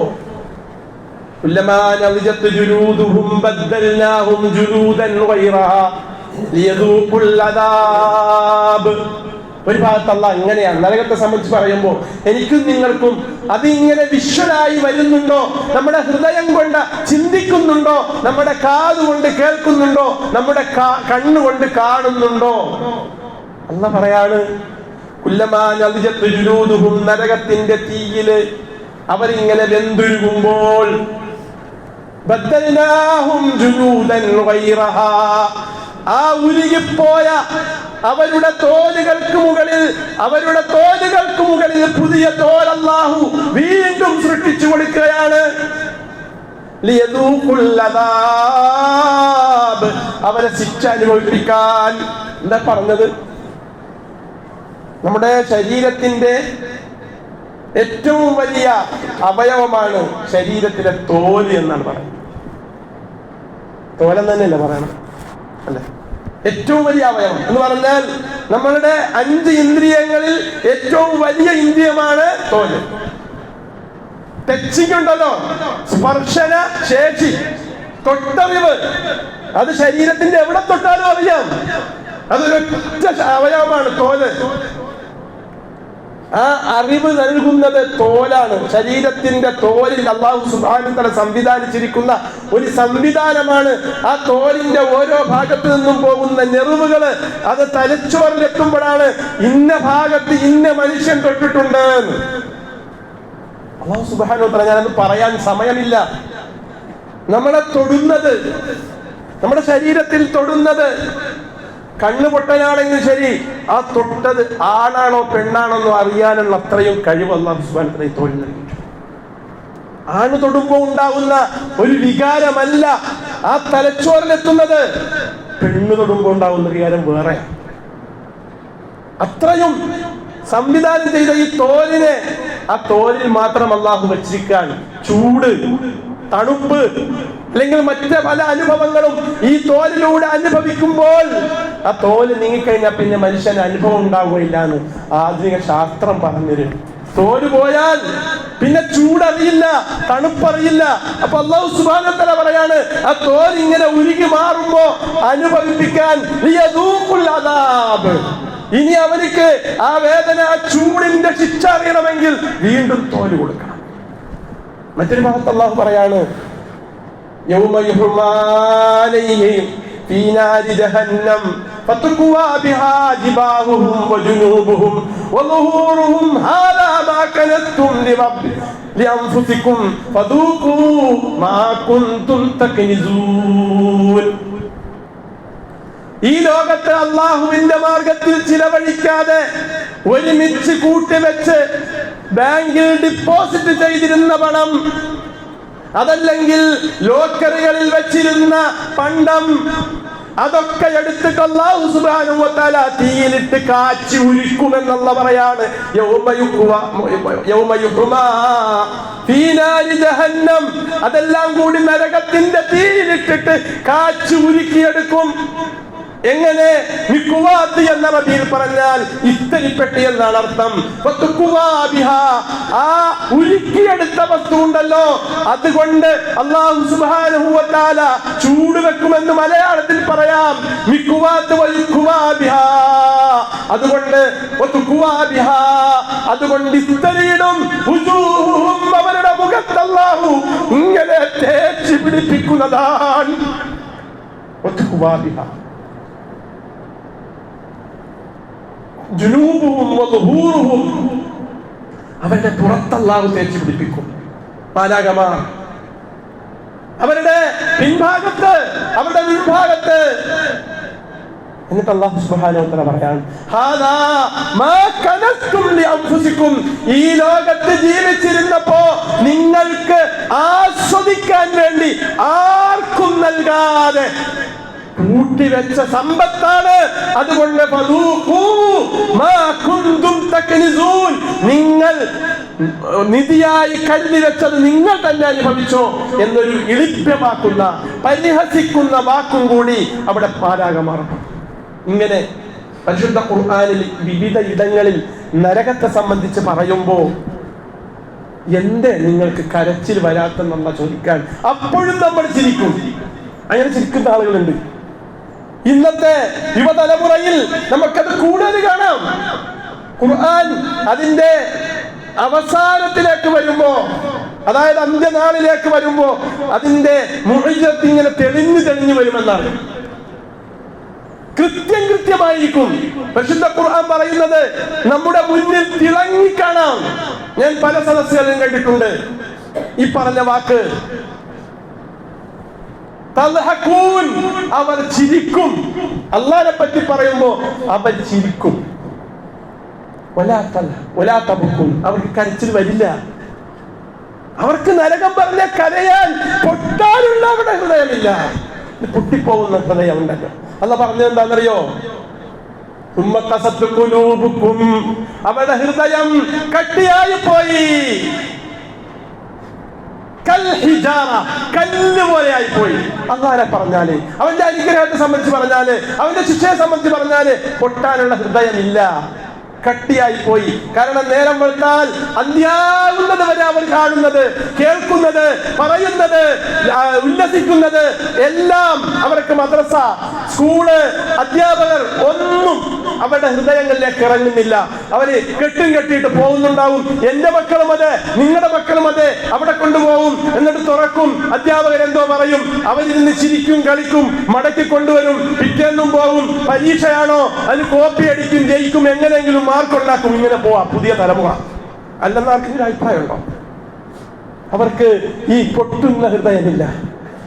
കുല്ലമാ നളിജത് ജുലൂദുഹും ബദ്ദൽനാഹും ജുലൂദൻ ഗൈറഹാ ലിയദൂഖുൽ അദാബ്. ഒരു ഭാഗത്ത് അല്ലാഹ് ഇങ്ങനെയാണ് നരകത്തെ സംബന്ധിച്ച് പറയുമ്പോൾ, എനിക്കും നിങ്ങൾക്കും അതിങ്ങനെ വിഷ്വലായി വരുന്നുണ്ടോ? നമ്മുടെ ഹൃദയം കൊണ്ട് ചിന്തിക്കുന്നുണ്ടോ? നമ്മുടെ കാതുകൊണ്ട് കേൾക്കുന്നുണ്ടോ? നമ്മുടെ കണ്ണുകൊണ്ട് കാണുന്നുണ്ടോ? അല്ലാഹ് പറയാണ്, കുല്ലമാ നളിജത് ജുലൂദുഹും, നരകത്തിന്റെ തീയില് അവരിങ്ങനെ വെന്തുരുകുമ്പോൾ, ബദ്ദൽനാഹും ജുലൂദൻ ഗൈറഹാ, ആ ഉരുകിപ്പോയ അവരുടെ തോലുകൾക്ക് മുകളിൽ പുതിയ തോൽ അല്ലാഹു വീണ്ടും സൃഷ്ടിച്ചു കൊടുക്കുകയാണ്. അവരെ ശിക്ഷ അനുഭവിപ്പിക്കാൻ. എന്താ പറഞ്ഞത്? നമ്മുടെ ശരീരത്തിന്റെ ഏറ്റവും വലിയ അവയവമാണ് ശരീരത്തിലെ തോല് എന്നാണ് പറയുന്നത്. തോലെന്ന് തന്നെയല്ലേ പറയണം, അല്ലെ? ഏറ്റവും വലിയ അവയവം എന്ന് പറഞ്ഞാൽ നമ്മളുടെ 5 ഇന്ദ്രിയങ്ങളിൽ ഏറ്റവും വലിയ ഇന്ദ്രിയമാണ് തോല്. ടച്ചിങ് ഉണ്ടല്ലോ, സ്പർശന ശേഷി, തൊട്ടറിവ്, അത് ശരീരത്തിന്റെ എവിടെ തൊട്ടാലും അറിയാം. അതൊരൊറ്റ അവയവമാണ് തോല്. ആ അറിവ് നൽകുന്നത് തോലാണ്. ശരീരത്തിന്റെ തോലിൽ അല്ലാഹു സുബ്ഹാനഹു വ തആല സംവിധാനിച്ചിരിക്കുന്ന ഒരു സംവിധാനമാണ്. ആ തോലിന്റെ ഓരോ ഭാഗത്തു നിന്നും പോകുന്ന നെറിവുകള് അത് തലച്ചോറിലെത്തുമ്പോഴാണ് ഇന്ന ഭാഗത്ത് ഇന്ന മനുഷ്യൻ തൊട്ടിട്ടുണ്ട് എന്ന് അല്ലാഹു സുബ്ഹാനഹു വ തആല. ഞാനത് പറയാൻ സമയമില്ല. നമ്മളെ തൊടുന്നത്, നമ്മുടെ ശരീരത്തിൽ തൊടുന്നത്, കണ്ണു പൊട്ടനാണെങ്കിൽ ശരി, ആ തൊട്ടത് ആണാണോ പെണ്ണാണോ എന്ന് അറിയാനുള്ള അത്രയും കഴിവ് അല്ലാഹു സുബ്ഹാനഹു വ തആല തോലിൽ നൽകിയിട്ടുണ്ട്. ആണ് തൊടുമ്പോൾ ഉണ്ടാകുന്ന ഒരു വികാരമല്ല ആ തലച്ചോറിലെത്തുന്നത്, പെണ്ണ് തൊടുമ്പോൾ ഉണ്ടാകുന്ന വികാരം വേറെ. അത്രയും സംവിധാനം ചെയ്ത ഈ തോലിനെ ആ തോലിൽ മാത്രം അല്ലാഹു വച്ചിരിക്കാൻ. ചൂട്, തണുപ്പ്, അല്ലെങ്കിൽ മറ്റ് പല അനുഭവങ്ങളും ഈ തോലിലൂടെ അനുഭവിക്കുമ്പോൾ ആ തോല് നീങ്ങിക്കഴിഞ്ഞാൽ പിന്നെ മനുഷ്യന് അനുഭവം ഉണ്ടാവുകയില്ല എന്ന് ആധുനിക ശാസ്ത്രം പറഞ്ഞുതരും. തോല് പോയാൽ പിന്നെ ചൂടറിയില്ല, തണുപ്പറിയില്ല. അപ്പൊ അല്ലാഹു സുബ്ഹാനഹു വ തആല പറയാണ്, ആ തോൽ ഇങ്ങനെ ഉരുകി മാറുമ്പോ അനുഭവിപ്പിക്കാൻ ലിയദൂഖുൽ അദാബ്. ഇനി അവർക്ക് ആ വേദന, ആ ചൂടിന്റെ ശിക്ഷ അറിയണമെങ്കിൽ വീണ്ടും തോല് കൊടുക്കണം. മറ്റൊരു ഭാഗത്ത് അല്ലാഹു പറയാണ്, യൗമ യുഹ്മാ അലൈഹിം ഫീ നാരി ജഹന്നം ഫതുഖ്വാ ബിഹാ ജിബാഹുഹും വജുനൂബുഹും വളുഹൂറുഹും ഹാദാ മാ കനസ്തും ലിഅൻഫുസികും ഫദൂഖൂ മാ കുൻതും തക്നിസൂൻ. ഈ ലോകത്ത് അല്ലാഹുവിന്റെ മാർഗത്തിൽ ചിലവഴിക്കാതെ ഒരുമിച്ച് കൂട്ടിവെച്ച് ബാങ്കിൽ ഡിപ്പോസിറ്റ് ചെയ്തിരുന്ന പണം, അതല്ലെങ്കിൽ ലോക്കറികളിൽ വെച്ചിരുന്ന പണ്ടം, അതൊക്കെ എടുത്തിട്ട് അല്ലാഹു സുബ്ഹാനഹു വ തആല തീയിലിട്ട് കാച്ചി ഉരുക്കുമെന്നുള്ള പറയാണ്. യൗമ യുഹ്മാ ഫീ നാരി ജഹന്നം. അതെല്ലാം കൂടി നരകത്തിന്റെ തീയിലിട്ടിട്ട് കാച്ചി ഉരുക്കിയെടുക്കും. എങ്ങനെ? മിക്കുവാത്ത് എന്ന അറബിയിൽ പറഞ്ഞാൽ ഇസ്തിരിപ്പെട്ടി എന്നാണ് അർത്ഥം. ആ ഉരുക്കിയെടുത്ത വസ്തു ഉണ്ടല്ലോ, അതുകൊണ്ട് അല്ലാഹു സുബ്ഹാനഹു വ തആല ചൂട് വെക്കുമെന്ന് മലയാളത്തിൽ പറയാം. മിക്കുവാത്ത് വയുക്കുവാബിഹാ, അതുകൊണ്ട് ഇസ്തിരിയിടും. അവരുടെ മുഖത്ത് അല്ലാഹു ഇങ്ങനെ തേച്ച് പിടിപ്പിക്കുന്നതാണ്. അവരുടെ പുറത്ത് അല്ലാഹു തേച്ച് പിടിപ്പിക്കും. മാലാഖമാർ അവരുടെ പിൻഭാഗത്ത്, അവരുടെ മുൻഭാഗത്ത്. എന്നിട്ട് അല്ലാഹു സുബ്ഹാനഹു വ തആല പറയാൻ, ഹാദാ മാ കനസ്തും ലിഅൻഫുസികും. ഈ ലോകത്ത് ജീവിച്ചിരുന്നപ്പോ നിങ്ങൾക്ക് ആസ്വദിക്കാൻ വേണ്ടി ആർക്കും നൽകാതെ കൂട്ടിവെച്ച സമ്പത്താണ്. അതുകൊണ്ട് നിങ്ങൾ നിധിയായി കരുതി വെച്ചത് നിങ്ങൾ തന്നെ അനുഭവിച്ചോ എന്നൊരു ഇളിപ്യമാക്കുന്ന, പരിഹസിക്കുന്ന വാക്കും കൂടി അവിടെ മാലാഖമാർ. ഇങ്ങനെ പരിശുദ്ധ ഖുർആനിൽ വിവിധ ഇടങ്ങളിൽ നരകത്തെ സംബന്ധിച്ച് പറയുമ്പോ എന്തേ നിങ്ങൾക്ക് കരച്ചിൽ വരാത്തെന്നുള്ള ചോദിക്കാൻ അപ്പോഴും നമ്മൾ ചിരിക്കും. അങ്ങനെ ചിരിക്കുന്ന ആളുകളുണ്ട്. ഇന്നത്തെ യുവതലമുറയിൽ നമുക്കത് കൂടുതൽ കാണാം. ഖുർആൻ അതിന്റെ അവസാനത്തിലേക്ക് വരുമ്പോ, അതായത് അന്ത്യനാളിലേക്ക് വരുമ്പോ അതിന്റെ മുഅ്ജിസത്ത് ഇങ്ങനെ തെളിഞ്ഞു വരുമെന്നാണ്. കൃത്യമായിരിക്കും. പരിശുദ്ധ ഖുർആൻ പറയുന്നത് നമ്മുടെ മുന്നിൽ തിളങ്ങിക്കാണാം. ഞാൻ പല സദസ്സുകളിലും കണ്ടിട്ടുണ്ട് ഈ പറഞ്ഞ വാക്ക്. തദ്ഹഖൂൻ, അവർ ചിരിക്കും. അള്ളാഹിനെ പറ്റി പറയുമ്പോ അവർ ചിരിക്കും. അവർക്ക് കരച്ചിൽ വരില്ല. അവർക്ക് നരകം പറഞ്ഞ കരയാൻ പൊട്ടാനുള്ള അവിടെ ഹൃദയമില്ല, പൊട്ടിപ്പോകുന്ന ഹൃദയം ഉണ്ടല്ലോ. അല്ല പറഞ്ഞത് എന്താണെന്നറിയോ? അവരുടെ ഹൃദയം കട്ടിയായി പോയി, കല്ല് പോലെ ആയിപ്പോയി. അള്ളാഹിനെ പറഞ്ഞാല്, അവന്റെ അനുഗ്രഹത്തെ സംബന്ധിച്ച് പറഞ്ഞാല്, അവന്റെ ശിക്ഷയെ സംബന്ധിച്ച് പറഞ്ഞാല് പൊട്ടാനുള്ള ഹൃദയമില്ല, കട്ടിയായി പോയി. കാരണം നേരം വെളുത്താൽ അന്ത്യാവുന്നത് വരെ അവർ കാണുന്നത്, കേൾക്കുന്നത്, പറയുന്നത്, ഉല്ലസിക്കുന്നത് എല്ലാം അവർക്ക് മദ്രസ, സ്കൂള്, അധ്യാപകർ ഒന്നും അവരുടെ ഹൃദയങ്ങളിലേക്ക് ഇറങ്ങുന്നില്ല. അവര് കെട്ടിയിട്ട് പോകുന്നുണ്ടാവും. എന്റെ മക്കളും അതെ, നിങ്ങളുടെ മക്കളും അതെ, അവിടെ കൊണ്ടുപോകും, എന്നിട്ട് തുറക്കും, അധ്യാപകർ എന്തോ പറയും, അവരിന്ന് ചിരിക്കും, കളിക്കും, മടക്കി കൊണ്ടുവരും, പിറ്റേന്നും പോകും. പരീക്ഷയാണോ, അതിന് കോപ്പി അടിക്കും, ജയിക്കും, എങ്ങനെയെങ്കിലും മാർക്കുണ്ടാക്കും. ഇങ്ങനെ പോവാ പുതിയ തലമുറ. അല്ലെന്ന് ആർക്കെങ്കിലും അഭിപ്രായമുണ്ടോ? അവർക്ക് ഈ പൊട്ടുന്ന ഹൃദയമില്ല.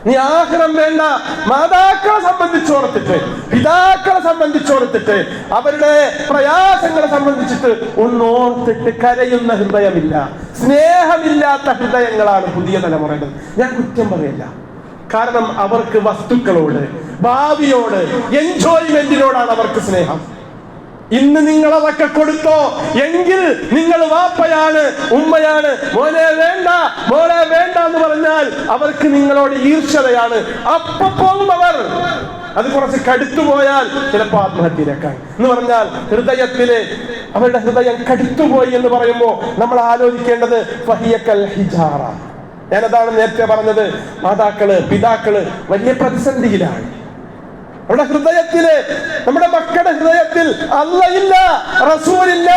നീ ആഖിറം വേണ്ട, മാതാക്കളെ സംബന്ധിച്ചോർത്തിട്ട്, പിതാക്കളെ സംബന്ധിച്ചോർത്തിട്ട്, അവരുടെ പ്രയാസങ്ങളെ സംബന്ധിച്ചിട്ട് ഒന്നോർത്തിട്ട് കരയുന്ന ഹൃദയമില്ല. സ്നേഹമില്ലാത്ത ഹൃദയങ്ങളാണ് പുതിയ തലമുറകൾ. ഞാൻ കുറ്റം പറയില്ല. കാരണം അവർക്ക് വസ്തുക്കളോട്, ഭാവിയോട്, എൻജോയ്മെന്റിനോടാണ് അവർക്ക് സ്നേഹം. ഇന്ന് നിങ്ങളതൊക്കെ കൊടുത്തോ എങ്കിൽ നിങ്ങൾ വാപ്പയാണ്, ഉമ്മയാണ്. മോനെ വേണ്ട, മോളെ വേണ്ട എന്ന് പറഞ്ഞാൽ അവർക്ക് നിങ്ങളോട് ഈർഷ്യതയാണ്. അപ്പൊ പോകും അവർ. അത് കുറച്ച് കടുത്തുപോയാൽ ചിലപ്പോൾ ആത്മഹത്യയിലേക്കാണ്. എന്ന് പറഞ്ഞാൽ ഹൃദയത്തില് അവരുടെ ഹൃദയം കടുത്തുപോയി എന്ന് പറയുമ്പോൾ നമ്മൾ ആലോചിക്കേണ്ടത് ഫഹിയക്കൽ ഹിജാറ. ഞാനതാണ് നേരത്തെ പറഞ്ഞത്. മാതാക്കള്, പിതാക്കള് വലിയ പ്രതിസന്ധിയിലാണ്. നമ്മുടെ ഹൃദയത്തില്, നമ്മുടെ മക്കളുടെ ഹൃദയത്തിൽ അല്ലാഹ്ഇല്ല, റസൂലില്ല,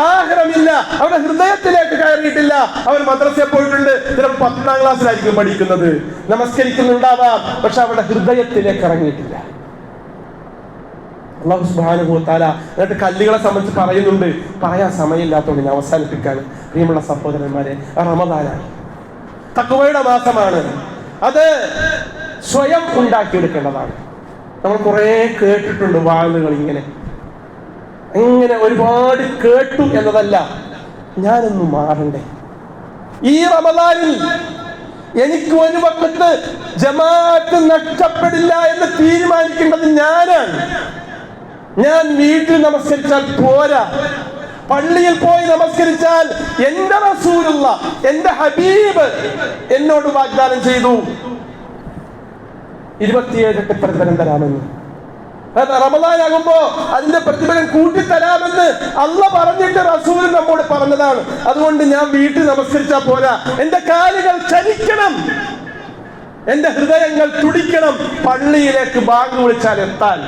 ആഖിറമില്ല. അവരുടെ ഹൃദയത്തിലേക്ക് കയറിയിട്ടില്ല. അവർ മദ്രസയിൽ പോയിട്ടുണ്ട്, ചിലപ്പോൾ 10ാം ക്ലാസ്സിലായിരിക്കും പഠിക്കുന്നത്, നമസ്കരിക്കുന്നുണ്ടാവാം, പക്ഷെ അവരുടെ ഹൃദയത്തിലേക്ക് ഇറങ്ങിയിട്ടില്ല. അല്ലാഹു സുബ്ഹാനഹു വ തആല എന്നിട്ട് കല്ലുകളെ സംബന്ധിച്ച് പറയുന്നുണ്ട്. പറയാൻ സമയമില്ലാത്തതുകൊണ്ട് ഞാൻ അവസാനിപ്പിക്കാണ്. പ്രിയമുള്ള സഹോദരന്മാരെ, റമദാനാണ്, തഖ്വയുടെ മാസമാണ്. അത് സ്വയം ഉണ്ടാക്കിയെടുക്കേണ്ടതാണ്. നമ്മൾ കുറെ കേട്ടിട്ടുണ്ട് വാളുകൾ, ഇങ്ങനെ ഒരുപാട് കേട്ടു എന്നതല്ല, ഞാനൊന്ന് മാറണ്ടേ. ഈ റമദാനിൽ എനിക്ക് ഒരു വഖത്ത് ജമാഅത്ത് നഷ്ടപ്പെടില്ല എന്ന് തീരുമാനിക്കേണ്ടത് ഞാനാണ്. ഞാൻ വീട്ടിൽ നമസ്കരിച്ചാൽ പോരാ, പള്ളിയിൽ പോയി നമസ്കരിച്ചാൽ എന്റെ റസൂലുള്ള, എന്റെ ഹബീബ് എന്നോട് വാഗ്ദാനം ചെയ്തു 27 പ്രതിഫലം തരാമെന്ന്. റമദാനാകുമ്പോ അതിന്റെ പ്രതിഫലം കൂട്ടിത്തരാമെന്ന് അള്ളാഹ് പറഞ്ഞിട്ട് റസൂൽ നമ്മോട് പറഞ്ഞതാണ്. അതുകൊണ്ട് ഞാൻ വീട്ടിൽ നമസ്കരിച്ചാൽ പോരാ, എന്റെ കാലുകൾ ചലിക്കണം, എന്റെ ഹൃദയങ്ങൾ തുടിക്കണം, പള്ളിയിലേക്ക് ബാങ്ക് വിളിച്ചാൽ എത്താൻ.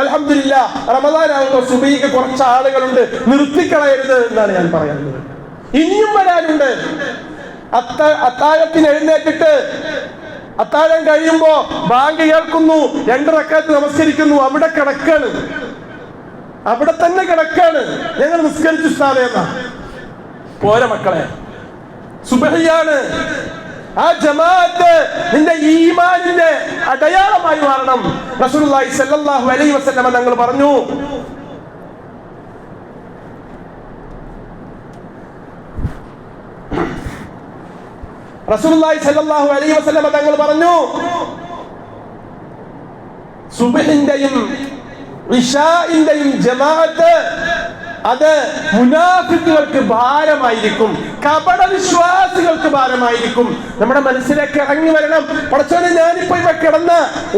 അൽഹംദുലില്ലാ, റമദാനാകുമ്പോ സുബഹിക്ക് കുറച്ച് ആളുകളുണ്ട്, നിർത്തിക്കളയരുത് എന്നാണ് ഞാൻ പറയുന്നത്. ഇനിയും വരാനുണ്ട്. അത്താഴത്തിന് എഴുന്നേറ്റിട്ട് അത്താഴം കഴിയുമ്പോ ബാങ്ക് കേൾക്കുന്നു, 2 റക്അത്ത് നമസ്കരിക്കുന്നു, അവിടെ കിടക്കാണ്, അവിടെ തന്നെ കിടക്കാണ്. ഞങ്ങൾ നിസ്കരിച്ചു സ്ഥാനേന്നാ. പോര മക്കളെ, സുബഹിയാണ്. ആ ജമാഅത്ത് നിന്റെ ഈമാനിന്റെ അടയാളമായി മാറണം. റസൂലുള്ളാഹി സ്വല്ലല്ലാഹു അലൈഹി വസല്ലം തങ്ങൾ പറഞ്ഞു, റസൂലുള്ളാഹി സ്വല്ലല്ലാഹു അലൈഹി വസല്ലം തങ്ങൾ പറഞ്ഞു, സുബ്ഹിന്റെയും ഇശാഇന്റെയും ജമാഅത്ത് അത് മുനാഫിക്കുകൾക്ക് ഭാരമായിരിക്കും, കപട വിശ്വാസികൾക്ക് ഭാരമായിരിക്കും. നമ്മുടെ മനസ്സിലേക്ക് ഇറങ്ങി വരണം. പടച്ചോനെ, ഞാനിപ്പോ ഇവിടെ കിടന്ന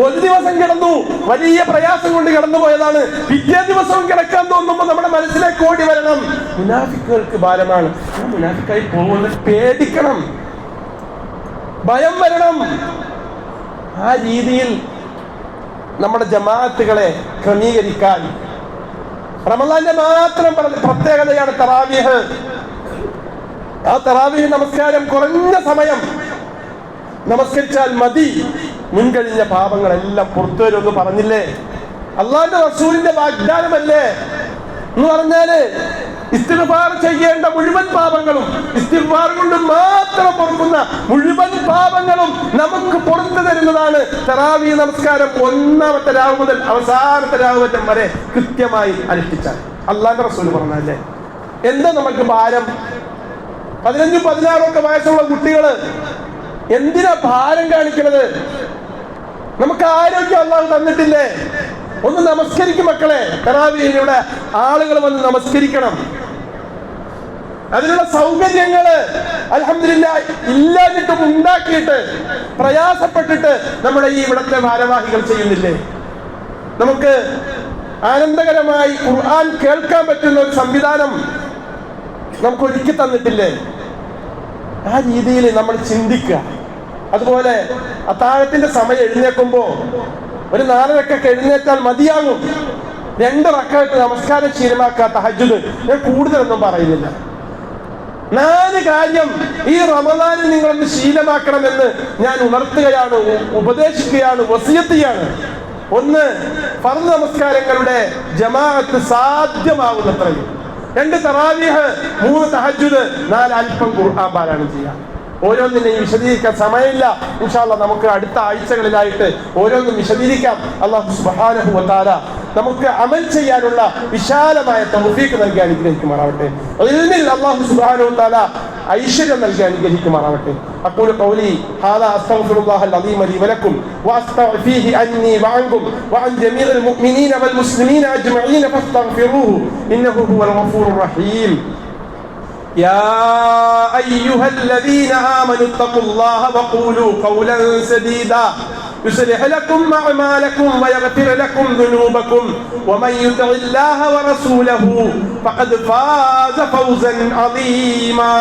ഒരു ദിവസം കിടന്നു, വലിയ പ്രയാസം കൊണ്ട് കിടന്നു പോയതാണ്, പിറ്റേ ദിവസവും കിടക്കാൻ തോന്നുമ്പോൾ നമ്മുടെ മനസ്സിലേക്ക് ഓടി വരണം, മുനാഫിക്കുകൾക്ക് ഭാരമാണ്. മുനാഫിക്കായി പോകുന്നത് പേടിക്കണം, ഭയം വരണം. ആ രീതിയിൽ നമ്മുടെ ജമാഅത്തുകളെ ക്രമീകരിക്കാൻ റമദാന്റെ മാത്രം പ്രത്യേകതയാണ് തറാവീഹ്. ആ തറാവീഹ് നമസ്കാരം കുറഞ്ഞ സമയം നമസ്കരിച്ചാൽ മതി, മുൻകഴിഞ്ഞ പാപങ്ങളെല്ലാം പുറത്തു വരുമെന്ന് പറഞ്ഞില്ലേ? അള്ളാന്റെ റസൂലിന്റെ വാഗ്ദാനമല്ലേ എന്ന് പറഞ്ഞാല് ഇസ്തിഗ്ഫാർ ചെയ്യേണ്ട മുഴുവൻ പാപങ്ങളും, ഇസ്തിഗ്ഫാർ കൊണ്ട് മാത്രം പൊറുക്കുന്ന മുഴുവൻ പാപങ്ങളും നമുക്ക് പുറത്തു തരുന്നതാണ് തറാവീഹ് നമസ്കാരം. ഒന്നാമത്തെ രാവ് മുതൽ അവസാനത്തെ രാവ് വരെ കൃത്യമായി അനുഷ്ഠിച്ചാൽ. അല്ലാഹുവിന്റെ റസൂൽ പറഞ്ഞല്ലേ, എന്താ നമുക്ക് ഭാരം? 15-16 വയസ്സുള്ള കുട്ടികള് എന്തിനാ ഭാരം കാണിക്കുന്നത്? നമുക്ക് ആരോഗ്യം അല്ലാഹു തന്നിട്ടില്ലേ? ഒന്ന് നമസ്കരിക്കും മക്കളെ. തറാവീഹിലൂടെ ആളുകൾ വന്ന് നമസ്കരിക്കണം. അതിനുള്ള സൗകര്യങ്ങള് അൽഹംദുലില്ലാഹ് ഇല്ലാഞ്ഞിട്ടും ഉണ്ടാക്കിയിട്ട് പ്രയാസപ്പെട്ടിട്ട് നമ്മുടെ ഈ ഇവിടത്തെ ഭാരവാഹികൾ ചെയ്യുന്നില്ലേ? നമുക്ക് ആനന്ദകരമായി ഖുർആൻ കേൾക്കാൻ പറ്റുന്ന ഒരു സംവിധാനം നമുക്ക് ഒരുക്കി തന്നിട്ടില്ലേ? ആ രീതിയിൽ നമ്മൾ ചിന്തിക്കുക. അതുപോലെ അത്താഴത്തിന്റെ സമയം എഴുന്നേൽക്കുമ്പോ ഒരു 4 റക്അത്ത് എഴുന്നേറ്റാൽ മതിയാകും. 2 റക്അത്ത് നമസ്കാരം ശീലമാക്കുക. തഹജ്ജുദ് ഞാൻ കൂടുതലൊന്നും പറയുന്നില്ല. 4 കാര്യം ഈ റമദാനിൽ നിങ്ങളൊന്ന് ശീലമാക്കണമെന്ന് ഞാൻ ഉണർത്തുകയാണ്, ഉപദേശിക്കുകയാണ്, വസിയത്ത് ചെയ്യാണ്. 1, ഫർദ് നമസ്കാരങ്ങളുടെ ജമാഅത്ത് സാധ്യമാകുന്നത്രയും. 2 തറാവീഹ്, 3 തഹജ്ജുദ്, 4 അല്പം ഖുർആൻ പാരായണം ചെയ്യാം. ഓരോന്നിനെയും വിശദീകരിക്കാൻ സമയമില്ല. ഇൻഷാ അല്ലാഹ് നമുക്ക് അടുത്ത ആഴ്ചകളിലായിട്ട് ഓരോന്നും വിശദീകരിക്കാം. അല്ലാഹു സുബ്ഹാനഹു വ തആല നമുക്ക് അമൽ ചെയ്യാനുള്ള വിശാലമായ തൗഫീഖ് നൽകി അനുഗ്രഹിക്കുമാറാവട്ടെ. ഇൽമിൽ അല്ലാഹു സുബ്ഹാനഹു വ തആല ഐശ്വര്യം നൽകി അനുഗ്രഹിക്കുമാറാവട്ടെ. അഖൂലു ഖൗലി ഹാദാ അസ്തഗ്ഫിറുല്ലാഹൽ അദീമ ലി വലക്കും വഅസ്തഗ്ഫീഹി അന്നി വഅൻകും വഅൻ ജമീഇൽ മുഅ്മിനീന വൽ മുസ്ലിമീന അജ്മഈന ഫസ്തഗ്ഫിറൂഹു ഇന്നഹു ഹുവൽ ഗഫൂറുർ റഹീം. يا أيها الذين آمنوا اتقوا الله وقولوا قولا سديدا يصلح لكم أعمالكم ويغفر لكم ذنوبكم ومن يطع الله ورسوله فقد فاز فوزا عظيما.